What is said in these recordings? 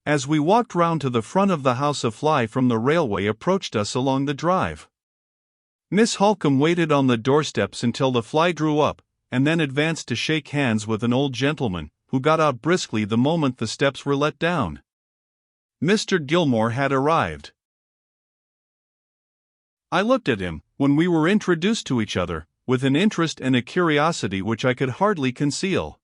As we walked round to the front of the house, a fly from the railway approached us along the drive. Miss Holcombe waited on the doorsteps until the fly drew up, and then advanced to shake hands with an old gentleman, who got out briskly the moment the steps were let down. Mr. Gilmore had arrived. I looked at him, when we were introduced to each other, with an interest and a curiosity which I could hardly conceal.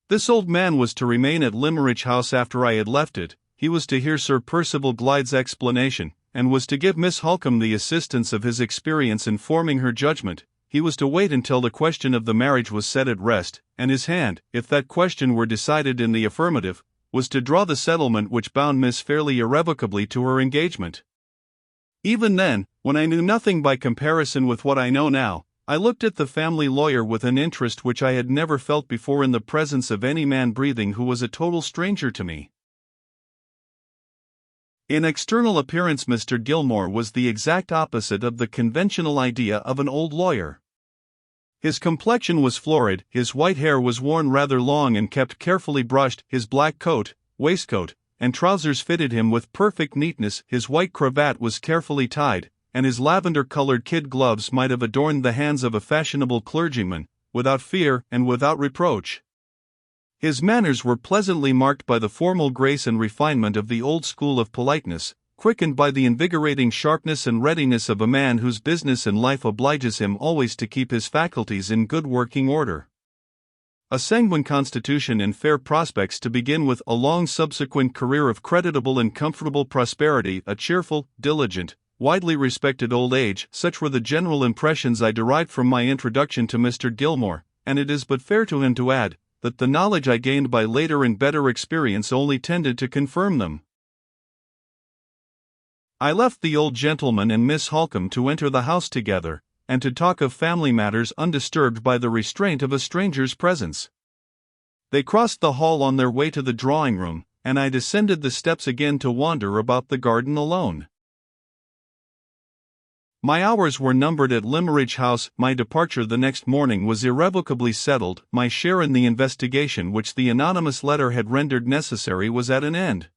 This old man was to remain at Limmeridge House after I had left it. He was to hear Sir Percival Glyde's explanation, and was to give Miss Holcombe the assistance of his experience in forming her judgment. He was to wait until the question of the marriage was set at rest, and his hand, if that question were decided in the affirmative, was to draw the settlement which bound Miss Fairlie irrevocably to her engagement. Even then, when I knew nothing by comparison with what I know now, I looked at the family lawyer with an interest which I had never felt before in the presence of any man breathing who was a total stranger to me. In external appearance, Mr. Gilmore was the exact opposite of the conventional idea of an old lawyer. His complexion was florid, his white hair was worn rather long and kept carefully brushed, his black coat, waistcoat, and trousers fitted him with perfect neatness, his white cravat was carefully tied, and his lavender-colored kid gloves might have adorned the hands of a fashionable clergyman, without fear and without reproach. His manners were pleasantly marked by the formal grace and refinement of the old school of politeness, quickened by the invigorating sharpness and readiness of a man whose business in life obliges him always to keep his faculties in good working order. A sanguine constitution and fair prospects to begin with, a long subsequent career of creditable and comfortable prosperity, a cheerful, diligent, widely respected old age, such were the general impressions I derived from my introduction to Mr. Gilmore, and it is but fair to him to add, that the knowledge I gained by later and better experience only tended to confirm them. I left the old gentleman and Miss Holcombe to enter the house together, and to talk of family matters undisturbed by the restraint of a stranger's presence. They crossed the hall on their way to the drawing-room, and I descended the steps again to wander about the garden alone. My hours were numbered at Limmeridge House. My departure the next morning was irrevocably settled. My share in the investigation which the anonymous letter had rendered necessary was at an end.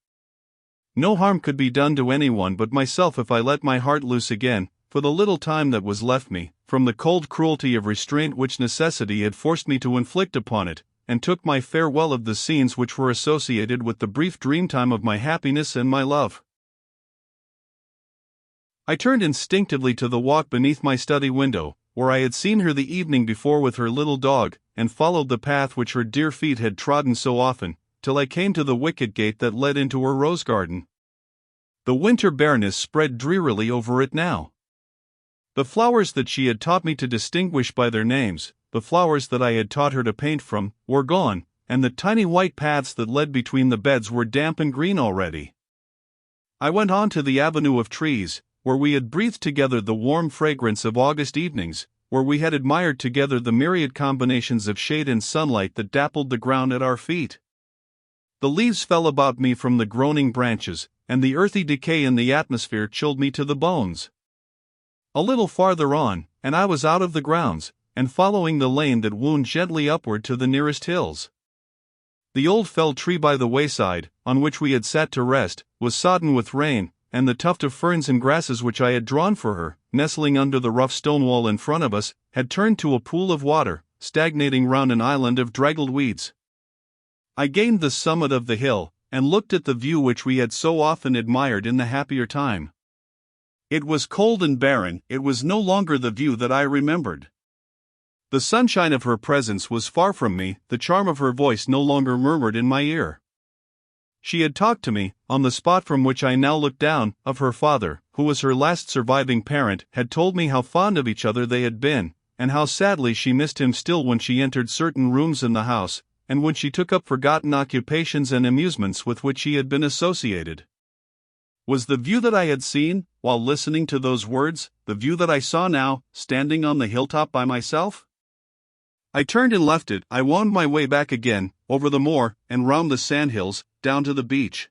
No harm could be done to anyone but myself if I let my heart loose again, for the little time that was left me, from the cold cruelty of restraint which necessity had forced me to inflict upon it, and took my farewell of the scenes which were associated with the brief dream time of my happiness and my love. I turned instinctively to the walk beneath my study window, where I had seen her the evening before with her little dog, and followed the path which her dear feet had trodden so often, till I came to the wicket gate that led into her rose garden. The winter bareness spread drearily over it now. The flowers that she had taught me to distinguish by their names, the flowers that I had taught her to paint from, were gone, and the tiny white paths that led between the beds were damp and green already. I went on to the avenue of trees, where we had breathed together the warm fragrance of August evenings, where we had admired together the myriad combinations of shade and sunlight that dappled the ground at our feet. The leaves fell about me from the groaning branches, and the earthy decay in the atmosphere chilled me to the bones. A little farther on, and I was out of the grounds, and following the lane that wound gently upward to the nearest hills. The old felled tree by the wayside, on which we had sat to rest, was sodden with rain, and the tuft of ferns and grasses which I had drawn for her, nestling under the rough stone wall in front of us, had turned to a pool of water, stagnating round an island of draggled weeds. I gained the summit of the hill, and looked at the view which we had so often admired in the happier time. It was cold and barren, it was no longer the view that I remembered. The sunshine of her presence was far from me, the charm of her voice no longer murmured in my ear. She had talked to me, on the spot from which I now looked down, of her father, who was her last surviving parent, had told me how fond of each other they had been, and how sadly she missed him still when she entered certain rooms in the house, and when she took up forgotten occupations and amusements with which he had been associated. Was the view that I had seen, while listening to those words, the view that I saw now, standing on the hilltop by myself? I turned and left it. I wound my way back again, over the moor, and round the sandhills, down to the beach.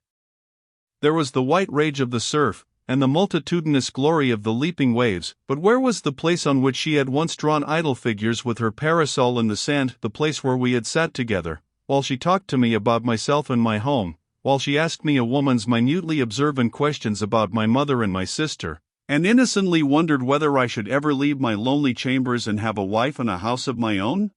There was the white rage of the surf, and the multitudinous glory of the leaping waves, but where was the place on which she had once drawn idle figures with her parasol in the sand, the place where we had sat together, while she talked to me about myself and my home, while she asked me a woman's minutely observant questions about my mother and my sister, and innocently wondered whether I should ever leave my lonely chambers and have a wife and a house of my own?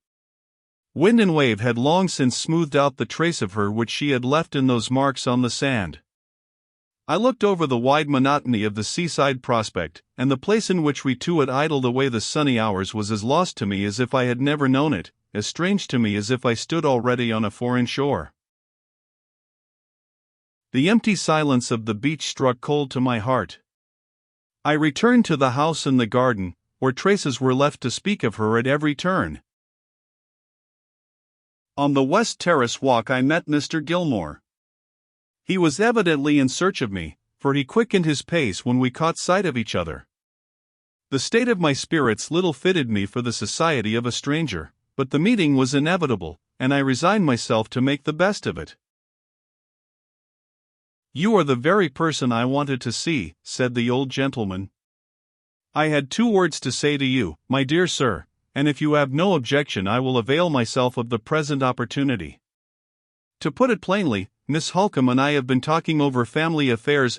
Wind and wave had long since smoothed out the trace of her which she had left in those marks on the sand. I looked over the wide monotony of the seaside prospect, and the place in which we two had idled away the sunny hours was as lost to me as if I had never known it, as strange to me as if I stood already on a foreign shore. The empty silence of the beach struck cold to my heart. I returned to the house and the garden, where traces were left to speak of her at every turn. On the West Terrace walk I met Mr. Gilmore. He was evidently in search of me, for he quickened his pace when we caught sight of each other. The state of my spirits little fitted me for the society of a stranger, but the meeting was inevitable, and I resigned myself to make the best of it. "You are the very person I wanted to see," said the old gentleman. "I had 2 words to say to you, my dear sir, and if you have no objection I will avail myself of the present opportunity. To put it plainly, Miss Holcomb and I have been talking over family affairs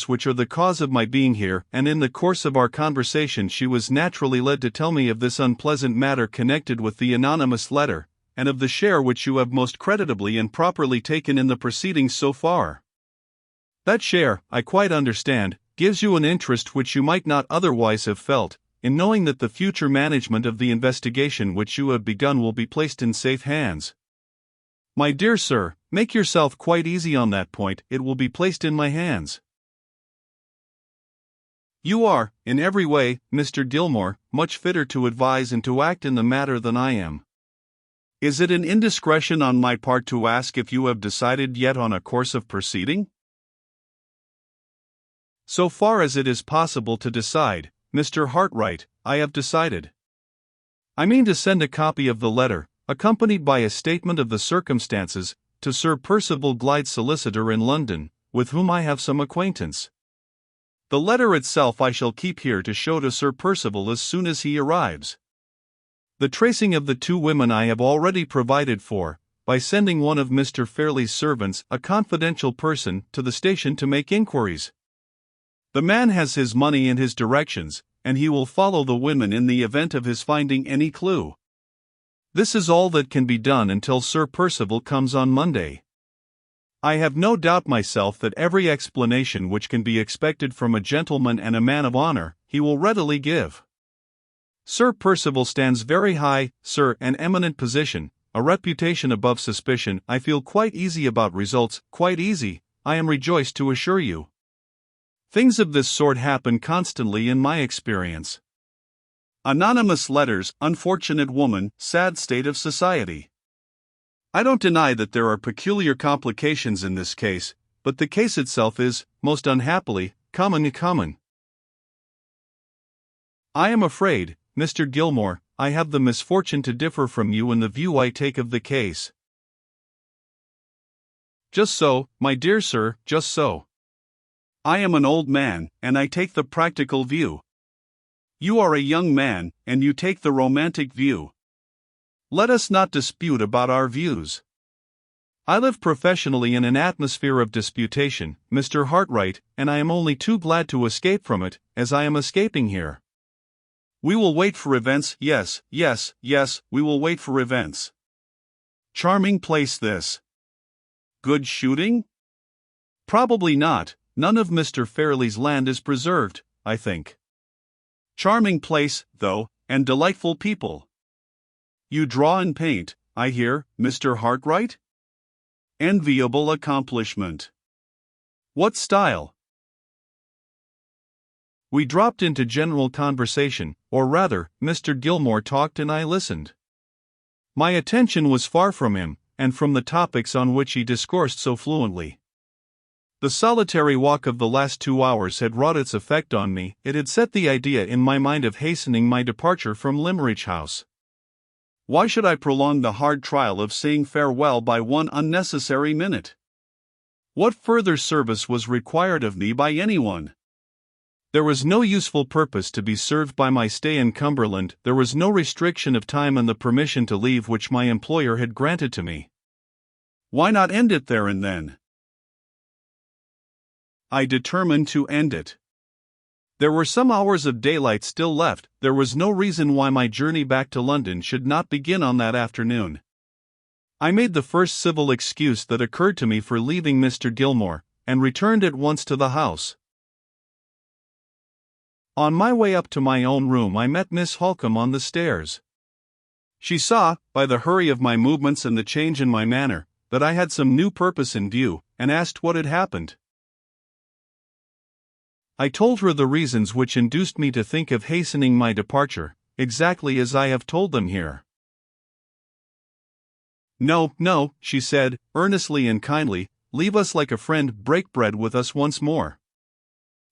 which are the cause of my being here, and in the course of our conversation she was naturally led to tell me of this unpleasant matter connected with the anonymous letter, and of the share which you have most creditably and properly taken in the proceedings so far. That share, I quite understand, gives you an interest which you might not otherwise have felt, in knowing that the future management of the investigation which you have begun will be placed in safe hands. My dear sir, make yourself quite easy on that point, it will be placed in my hands. You are, in every way, Mr. Gilmore, much fitter to advise and to act in the matter than I am. Is it an indiscretion on my part to ask if you have decided yet on a course of proceeding?" "So far as it is possible to decide, Mr. Hartright, I have decided. I mean to send a copy of the letter, accompanied by a statement of the circumstances, to Sir Percival Glyde's solicitor in London, with whom I have some acquaintance. The letter itself I shall keep here to show to Sir Percival as soon as he arrives. The tracing of the 2 women I have already provided for, by sending one of Mr. Fairley's servants, a confidential person, to the station to make inquiries. The man has his money and his directions, and he will follow the women in the event of his finding any clue. This is all that can be done until Sir Percival comes on Monday. I have no doubt myself that every explanation which can be expected from a gentleman and a man of honor, he will readily give. Sir Percival stands very high, sir, an eminent position, a reputation above suspicion. I feel quite easy about results, quite easy, I am rejoiced to assure you. Things of this sort happen constantly in my experience. Anonymous letters, unfortunate woman, sad state of society. I don't deny that there are peculiar complications in this case, but the case itself is, most unhappily, common. I am afraid, Mr. Gilmore, I have the misfortune to differ from you in the view I take of the case." "Just so, my dear sir, just so. I am an old man, and I take the practical view. You are a young man, and you take the romantic view. Let us not dispute about our views. I live professionally in an atmosphere of disputation, Mr. Hartright, and I am only too glad to escape from it, as I am escaping here. We will wait for events, yes, we will wait for events. Charming place this. Good shooting? Probably not, none of Mr. Fairley's land is preserved, I think. Charming place, though, and delightful people. You draw and paint, I hear, Mr. Hartright? Enviable accomplishment. What style?" We dropped into general conversation, or rather, Mr. Gilmore talked and I listened. My attention was far from him, and from the topics on which he discoursed so fluently. The solitary walk of the last 2 hours had wrought its effect on me. It had set the idea in my mind of hastening my departure from Limmeridge House. Why should I prolong the hard trial of saying farewell by one unnecessary minute? What further service was required of me by anyone? There was no useful purpose to be served by my stay in Cumberland, there was no restriction of time in the permission to leave which my employer had granted to me. Why not end it there and then? I determined to end it. There were some hours of daylight still left. There was no reason why my journey back to London should not begin on that afternoon. I made the first civil excuse that occurred to me for leaving Mr. Gilmore, and returned at once to the house. On my way up to my own room I met Miss Holcomb on the stairs. She saw, by the hurry of my movements and the change in my manner, that I had some new purpose in view, and asked what had happened. I told her the reasons which induced me to think of hastening my departure, exactly as I have told them here. "No, no," she said, earnestly and kindly, "leave us like a friend, break bread with us once more.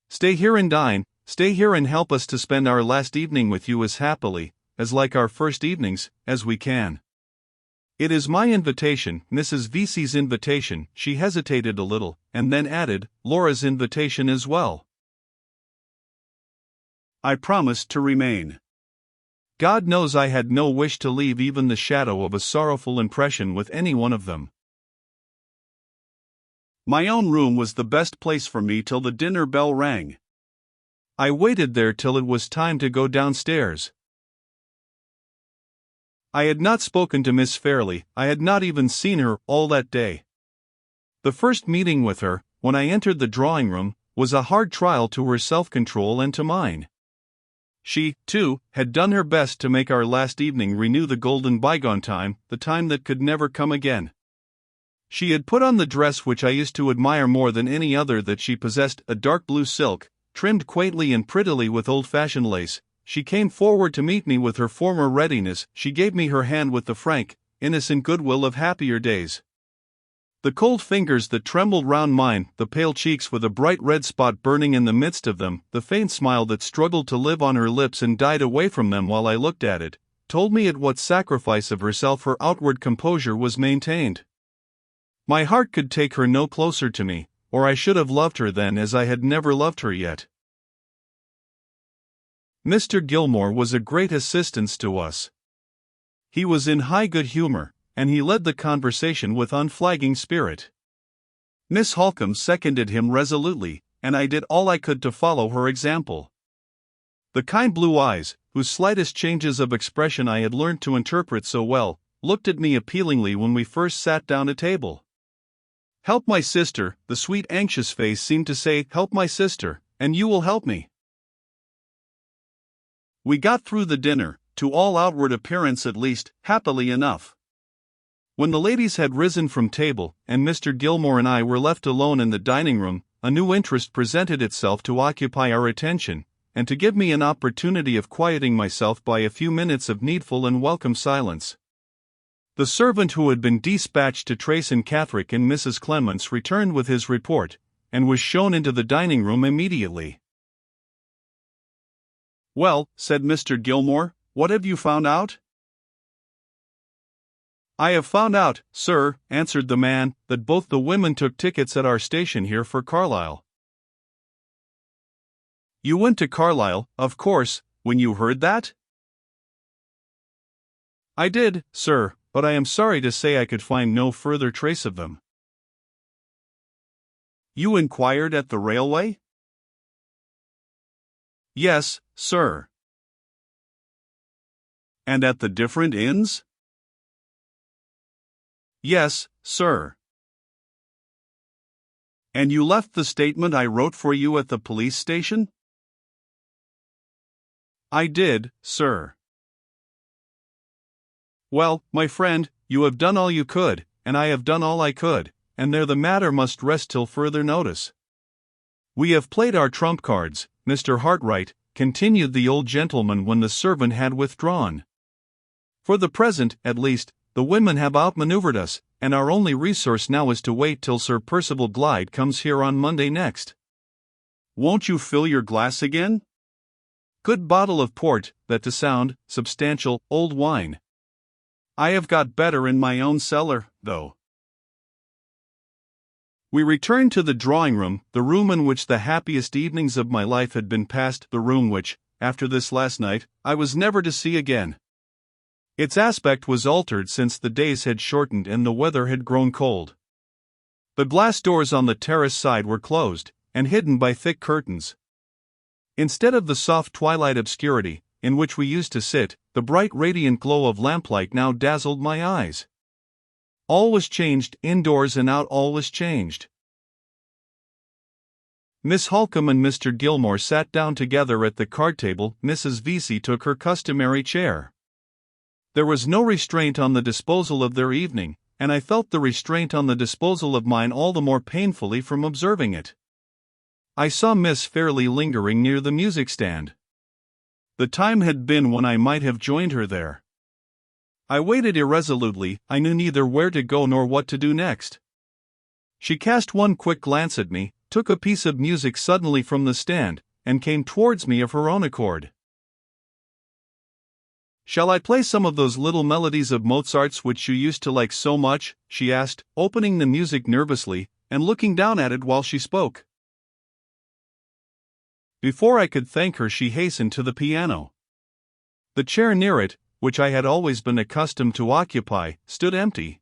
Stay here and dine, stay here and help us to spend our last evening with you as happily, as like our first evenings, as we can. It is my invitation, Mrs. Vesey's invitation." She hesitated a little, and then added, "Laura's invitation as well." I promised to remain. God knows I had no wish to leave even the shadow of a sorrowful impression with any one of them. My own room was the best place for me till the dinner bell rang. I waited there till it was time to go downstairs. I had not spoken to Miss Fairley, I had not even seen her all that day. The first meeting with her, when I entered the drawing-room, was a hard trial to her self-control and to mine. She, too, had done her best to make our last evening renew the golden bygone time, the time that could never come again. She had put on the dress which I used to admire more than any other that she possessed, a dark blue silk, trimmed quaintly and prettily with old-fashioned lace. She came forward to meet me with her former readiness, she gave me her hand with the frank, innocent goodwill of happier days. The cold fingers that trembled round mine, the pale cheeks with a bright red spot burning in the midst of them, the faint smile that struggled to live on her lips and died away from them while I looked at it, told me at what sacrifice of herself her outward composure was maintained. My heart could take her no closer to me, or I should have loved her then as I had never loved her yet. Mr. Gilmore was a great assistance to us. He was in high good humor, and he led the conversation with unflagging spirit. Miss Holcomb seconded him resolutely, and I did all I could to follow her example. The kind blue eyes, whose slightest changes of expression I had learned to interpret so well, looked at me appealingly when we first sat down at table. "Help my sister," the sweet anxious face seemed to say, "help my sister, and you will help me." We got through the dinner, to all outward appearance at least, happily enough. When the ladies had risen from table, and Mr. Gilmore and I were left alone in the dining-room, a new interest presented itself to occupy our attention, and to give me an opportunity of quieting myself by a few minutes of needful and welcome silence. The servant who had been dispatched to trace in Catherick and Mrs. Clements returned with his report, and was shown into the dining-room immediately. "Well," said Mr. Gilmore, "what have you found out?" "I have found out, sir," answered the man, "that both the women took tickets at our station here for Carlisle." "You went to Carlisle, of course, when you heard that?" "I did, sir, but I am sorry to say I could find no further trace of them." "You inquired at the railway?" "Yes, sir." "And at the different inns?" "Yes, sir." "And you left the statement I wrote for you at the police station?" "I did, sir." "Well, my friend, you have done all you could, and I have done all I could, and there the matter must rest till further notice. We have played our trump cards, Mr. Hartright," continued the old gentleman when the servant had withdrawn. "For the present, at least, the women have outmaneuvered us, and our only resource now is to wait till Sir Percival Glyde comes here on Monday next. Won't you fill your glass again? Good bottle of port, that to sound, substantial, old wine. I have got better in my own cellar, though." We returned to the drawing-room, the room in which the happiest evenings of my life had been passed, the room which, after this last night, I was never to see again. Its aspect was altered since the days had shortened and the weather had grown cold. The glass doors on the terrace side were closed, and hidden by thick curtains. Instead of the soft twilight obscurity, in which we used to sit, the bright radiant glow of lamplight now dazzled my eyes. All was changed, indoors and out all was changed. Miss Holcomb and Mr. Gilmore sat down together at the card table. Mrs. Vesey took her customary chair. There was no restraint on the disposal of their evening, and I felt the restraint on the disposal of mine all the more painfully from observing it. I saw Miss Fairlie lingering near the music stand. The time had been when I might have joined her there. I waited irresolutely. I knew neither where to go nor what to do next. She cast one quick glance at me, took a piece of music suddenly from the stand, and came towards me of her own accord. "Shall I play some of those little melodies of Mozart's which you used to like so much?" she asked, opening the music nervously, and looking down at it while she spoke. Before I could thank her, she hastened to the piano. The chair near it, which I had always been accustomed to occupy, stood empty.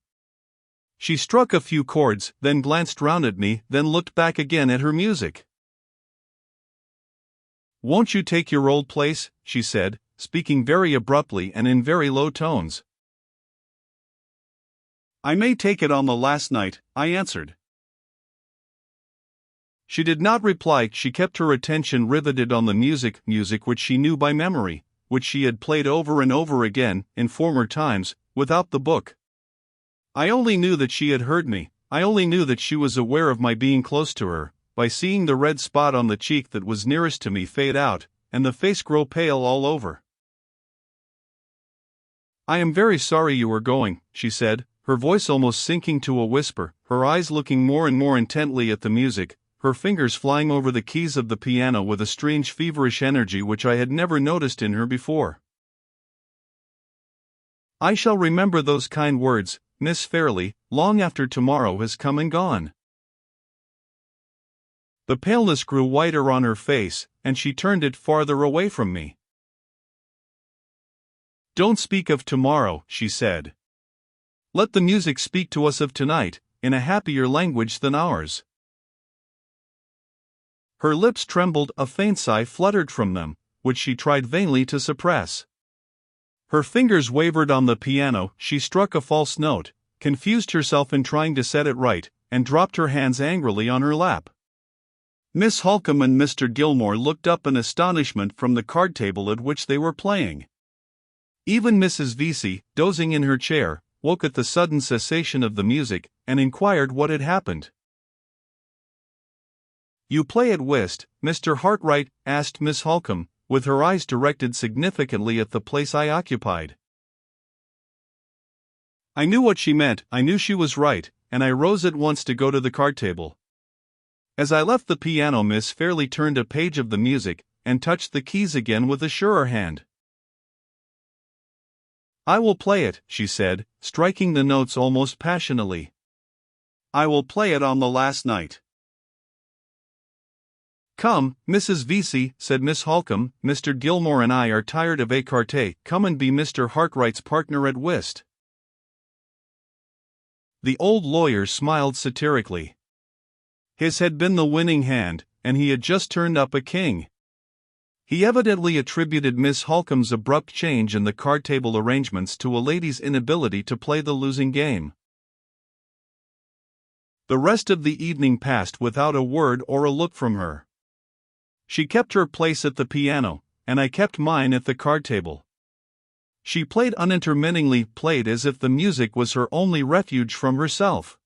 She struck a few chords, then glanced round at me, then looked back again at her music. "Won't you take your old place?" she said, speaking very abruptly and in very low tones. "I may take it on the last night," I answered. She did not reply. She kept her attention riveted on the music which she knew by memory, which she had played over and over again, in former times, without the book. I only knew that she had heard me. I only knew that she was aware of my being close to her, by seeing the red spot on the cheek that was nearest to me fade out, and the face grow pale all over. "I am very sorry you are going," she said, her voice almost sinking to a whisper, her eyes looking more and more intently at the music, her fingers flying over the keys of the piano with a strange feverish energy which I had never noticed in her before. "I shall remember those kind words, Miss Fairlie, long after tomorrow has come and gone." The paleness grew whiter on her face, and she turned it farther away from me. "Don't speak of tomorrow," she said. "Let the music speak to us of tonight, in a happier language than ours." Her lips trembled, a faint sigh fluttered from them, which she tried vainly to suppress. Her fingers wavered on the piano. She struck a false note, confused herself in trying to set it right, and dropped her hands angrily on her lap. Miss Holcomb and Mr. Gilmore looked up in astonishment from the card table at which they were playing. Even Mrs. Vesey, dozing in her chair, woke at the sudden cessation of the music, and inquired what had happened. "You play at whist, Mr. Hartright?" asked Miss Holcomb, with her eyes directed significantly at the place I occupied. I knew what she meant. I knew she was right, and I rose at once to go to the card table. As I left the piano, Miss Fairlie turned a page of the music, and touched the keys again with a surer hand. "I will play it," she said, striking the notes almost passionately. "I will play it on the last night." "Come, Mrs. Vesey," said Miss Holcomb, "Mr. Gilmore and I are tired of écarté. Come and be Mr. Hartright's partner at whist." The old lawyer smiled satirically. His had been the winning hand, and he had just turned up a king. He evidently attributed Miss Holcomb's abrupt change in the card table arrangements to a lady's inability to play the losing game. The rest of the evening passed without a word or a look from her. She kept her place at the piano, and I kept mine at the card table. She played unintermittingly, played as if the music was her only refuge from herself.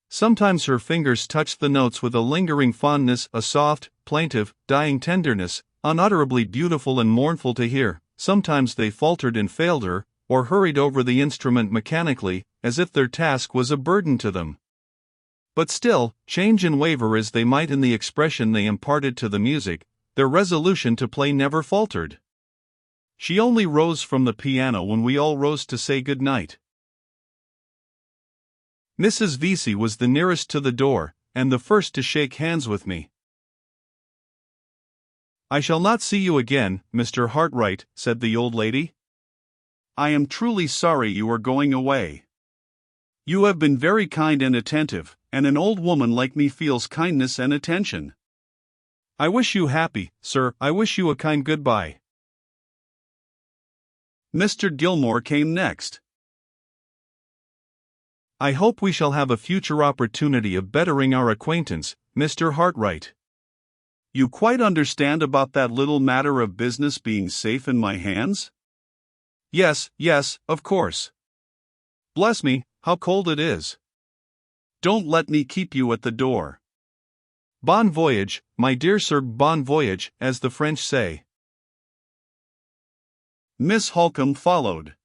Sometimes her fingers touched the notes with a lingering fondness, a soft, plaintive, dying tenderness, unutterably beautiful and mournful to hear. Sometimes they faltered and failed her, or hurried over the instrument mechanically, as if their task was a burden to them. But still, change and waver as they might in the expression they imparted to the music, their resolution to play never faltered. She only rose from the piano when we all rose to say good night. Mrs. Vesey was the nearest to the door, and the first to shake hands with me. "I shall not see you again, Mr. Hartright," said the old lady. "I am truly sorry you are going away. You have been very kind and attentive, and an old woman like me feels kindness and attention. I wish you happy, sir. I wish you a kind goodbye. Mr. Gilmore came next. I hope we shall have a future opportunity of bettering our acquaintance, Mr. Hartright. You quite understand about that little matter of business being safe in my hands? Yes, of course. Bless me, how cold it is. Don't let me keep you at the door. Bon voyage, my dear sir, bon voyage, as the French say. Miss Holcomb followed.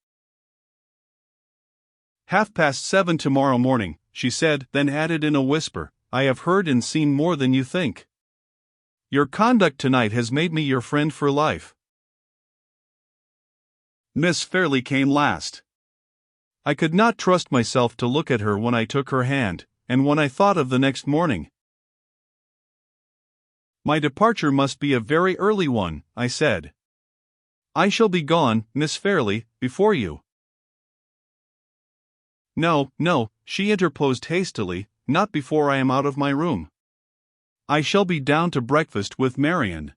7:30 tomorrow morning, she said, then added in a whisper, I have heard and seen more than you think. Your conduct tonight has made me your friend for life. Miss Fairley came last. I could not trust myself to look at her when I took her hand, and when I thought of the next morning. My departure must be a very early one, I said. I shall be gone, Miss Fairley, before you. No, she interposed hastily, not before I am out of my room. I shall be down to breakfast with Marian.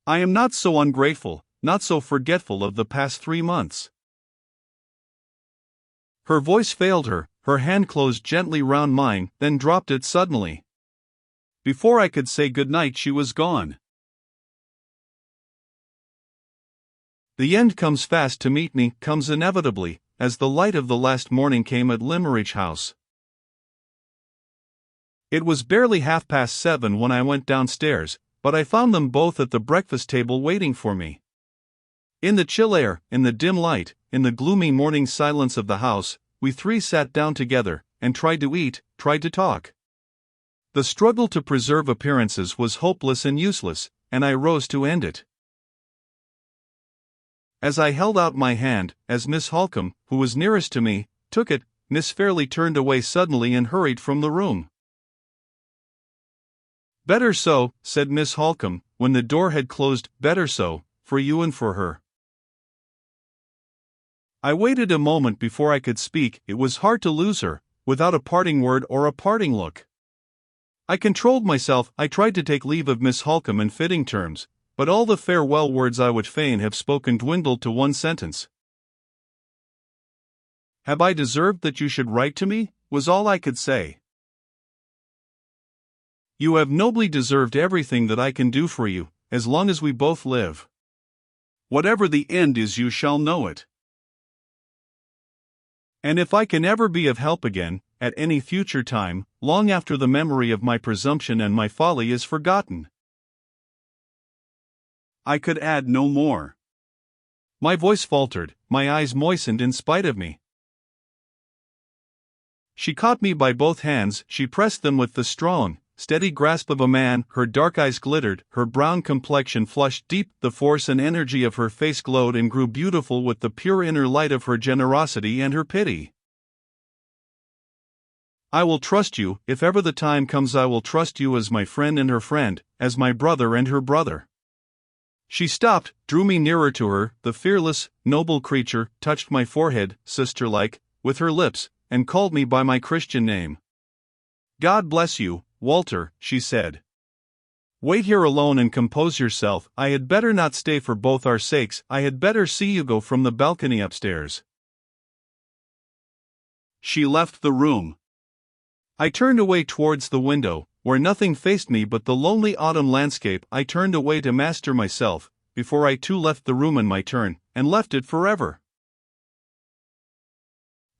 I am not so ungrateful, not so forgetful of the past 3 months. Her voice failed her, her hand closed gently round mine, then dropped it suddenly. Before I could say good night she was gone. The end comes fast to meet me, comes inevitably, as the light of the last morning came at Limmeridge House. It was barely 7:30 when I went downstairs, but I found them both at the breakfast table waiting for me. In the chill air, in the dim light, in the gloomy morning silence of the house, we three sat down together, and tried to eat, tried to talk. The struggle to preserve appearances was hopeless and useless, and I rose to end it. As I held out my hand, as Miss Holcomb, who was nearest to me, took it, Miss Fairley turned away suddenly and hurried from the room. Better so, said Miss Holcomb, when the door had closed, better so, for you and for her. I waited a moment before I could speak. It was hard to lose her, without a parting word or a parting look. I controlled myself. I tried to take leave of Miss Holcomb in fitting terms, but all the farewell words I would fain have spoken dwindled to one sentence. Have I deserved that you should write to me? Was all I could say. You have nobly deserved everything that I can do for you, as long as we both live. Whatever the end is, you shall know it. And if I can ever be of help again, at any future time, long after the memory of my presumption and my folly is forgotten. I could add no more. My voice faltered, my eyes moistened in spite of me. She caught me by both hands, she pressed them with the strong, steady grasp of a man, her dark eyes glittered, her brown complexion flushed deep, the force and energy of her face glowed and grew beautiful with the pure inner light of her generosity and her pity. I will trust you, if ever the time comes I will trust you as my friend and her friend, as my brother and her brother. She stopped, drew me nearer to her, the fearless, noble creature, touched my forehead, sister-like, with her lips, and called me by my Christian name. God bless you, Walter, she said. Wait here alone and compose yourself. I had better not stay for both our sakes. I had better see you go from the balcony upstairs. She left the room. I turned away towards the window, where nothing faced me but the lonely autumn landscape. I turned away to master myself, before I too left the room in my turn, and left it forever.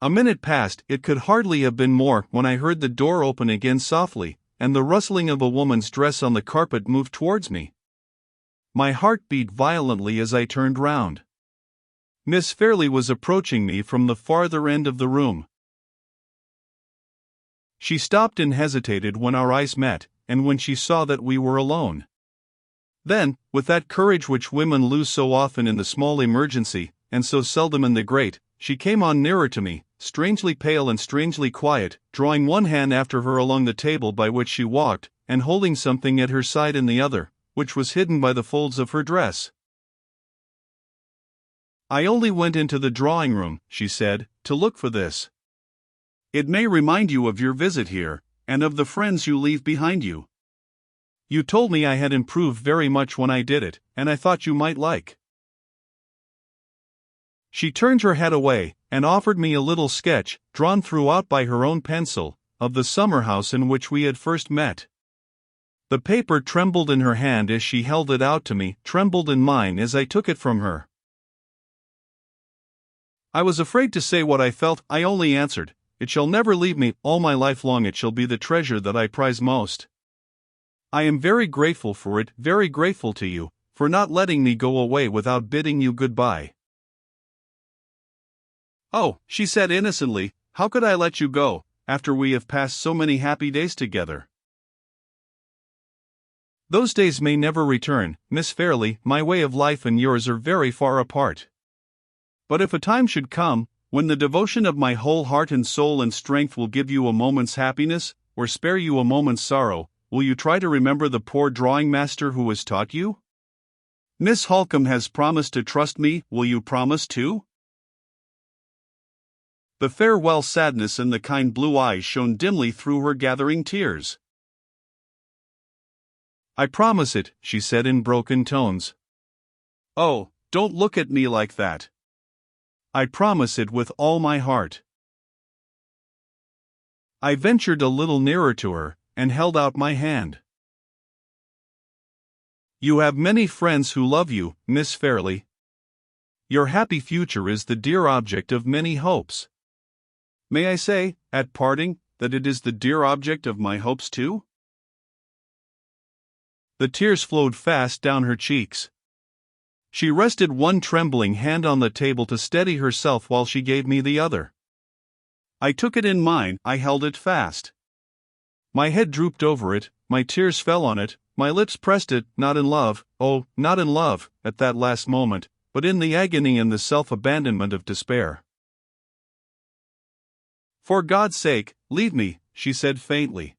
A minute passed, it could hardly have been more, when I heard the door open again softly, and the rustling of a woman's dress on the carpet moved towards me. My heart beat violently as I turned round. Miss Fairley was approaching me from the farther end of the room. She stopped and hesitated when our eyes met, and when she saw that we were alone. Then, with that courage which women lose so often in the small emergency, and so seldom in the great, she came on nearer to me, strangely pale and strangely quiet, drawing one hand after her along the table by which she walked, and holding something at her side in the other, which was hidden by the folds of her dress. I only went into the drawing-room, she said, to look for this. It may remind you of your visit here, and of the friends you leave behind you. You told me I had improved very much when I did it, and I thought you might like." She turned her head away, and offered me a little sketch, drawn throughout by her own pencil, of the summer house in which we had first met. The paper trembled in her hand as she held it out to me, trembled in mine as I took it from her. I was afraid to say what I felt. I only answered, "It shall never leave me, all my life long it shall be the treasure that I prize most. I am very grateful for it, very grateful to you, for not letting me go away without bidding you goodbye." "Oh," she said innocently, "how could I let you go, after we have passed so many happy days together?" "Those days may never return, Miss Fairley. My way of life and yours are very far apart. But if a time should come, when the devotion of my whole heart and soul and strength will give you a moment's happiness, or spare you a moment's sorrow, will you try to remember the poor drawing master who has taught you? Miss Holcombe has promised to trust me, will you promise too?" The farewell sadness in the kind blue eyes shone dimly through her gathering tears. "I promise it," she said in broken tones. "Oh, don't look at me like that. I promise it with all my heart." I ventured a little nearer to her, and held out my hand. "You have many friends who love you, Miss Fairley. Your happy future is the dear object of many hopes. May I say, at parting, that it is the dear object of my hopes too?" The tears flowed fast down her cheeks. She rested one trembling hand on the table to steady herself while she gave me the other. I took it in mine, I held it fast. My head drooped over it, my tears fell on it, my lips pressed it, not in love, oh, not in love, at that last moment, but in the agony and the self-abandonment of despair. "For God's sake, leave me," she said faintly.